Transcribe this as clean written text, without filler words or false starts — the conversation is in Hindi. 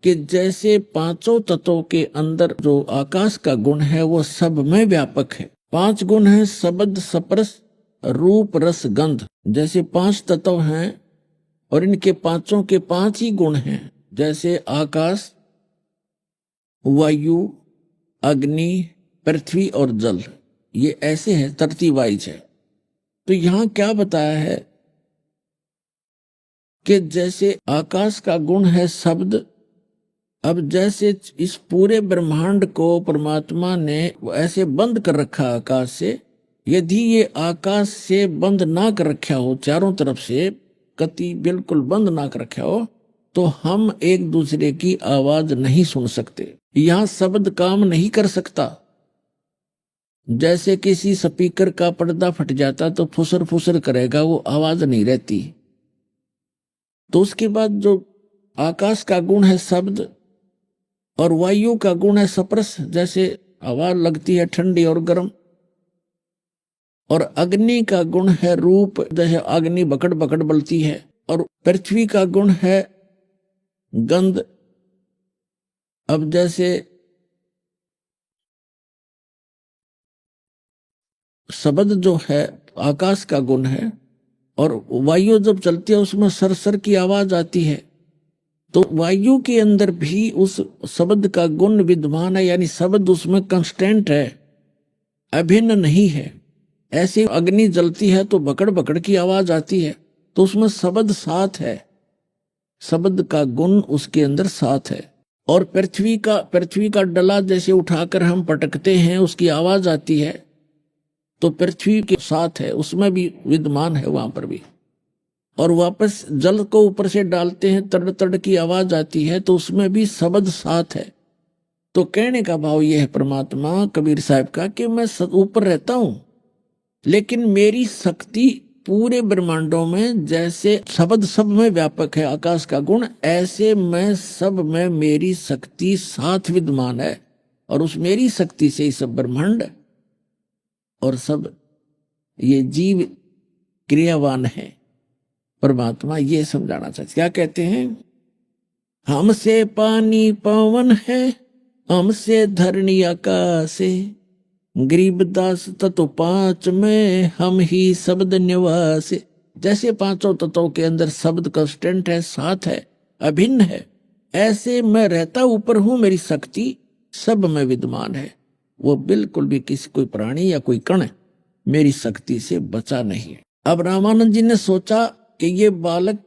कि जैसे पांचों तत्वों के अंदर जो आकाश का गुण है वो सब में व्यापक है। 5 गुण है, शब्द स्पर्श रूप रस गंध। जैसे 5 तत्व हैं और इनके पांचों के 5 ही गुण हैं, जैसे आकाश, वायु, अग्नि, पृथ्वी और जल, ये ऐसे हैं, तरतीब वाइज है। तो यहां क्या बताया है कि जैसे आकाश का गुण है शब्द, अब जैसे इस पूरे ब्रह्मांड को परमात्मा ने ऐसे बंद कर रखा आकाश से, यदि ये आकाश से बंद ना कर रखा हो, चारों तरफ से कति बिल्कुल बंद ना कर रखा हो, तो हम एक दूसरे की आवाज नहीं सुन सकते। यहां शब्द काम नहीं कर सकता। जैसे किसी स्पीकर का पर्दा फट जाता तो फुसर फुसर करेगा, वो आवाज नहीं रहती। तो उसके बाद जो आकाश का गुण है शब्द और वायु का गुण है स्पर्श, जैसे हवा लगती है ठंडी और गर्म, और अग्नि का गुण है रूप, जैसे अग्नि बकड़ बकड़ बलती है, और पृथ्वी का गुण है गंध। अब जैसे शब्द जो है आकाश का गुण है, और वायु जब चलती है उसमें सरसर की आवाज आती है, तो वायु के अंदर भी उस शब्द का गुण विद्यमान है, यानी शब्द उसमें कांस्टेंट है, अभिन्न नहीं है। ऐसे अग्नि जलती है तो बकड़ बकड़ की आवाज आती है, तो उसमें शब्द साथ है, शब्द का गुण उसके अंदर साथ है। और पृथ्वी का डला जैसे उठाकर हम पटकते हैं, उसकी आवाज आती है, तो पृथ्वी के साथ है, उसमें भी विद्यमान है वहां पर भी। और वापस जल को ऊपर से डालते हैं, तड़ तड़ की आवाज आती है, तो उसमें भी शब्द साथ है। तो कहने का भाव यह है परमात्मा कबीर साहब का कि मैं ऊपर रहता हूं, लेकिन मेरी शक्ति पूरे ब्रह्मांडों में, जैसे शब्द सब में व्यापक है आकाश का गुण, ऐसे मैं सब में मेरी शक्ति साथ विद्यमान है, और उस मेरी शक्ति से ही सब ब्रह्मांड और सब ये जीव क्रियावान है। परमात्मा ये समझाना चाहते, क्या कहते हैं, हमसे पानी पवन है, हमसे धरणी आकाश, गरीबदास तत्व 5 में हम ही शब्द निवास। जैसे पांचों तत्वों के अंदर शब्द कांस्टेंट है, साथ है, अभिन्न है, ऐसे मैं रहता ऊपर हूं, मेरी शक्ति सब में विद्यमान है। वो बिल्कुल भी किसी कोई प्राणी या कोई कण मेरी शक्ति से बचा नहीं है। अब रामानंद जी ने सोचा कि ये बालक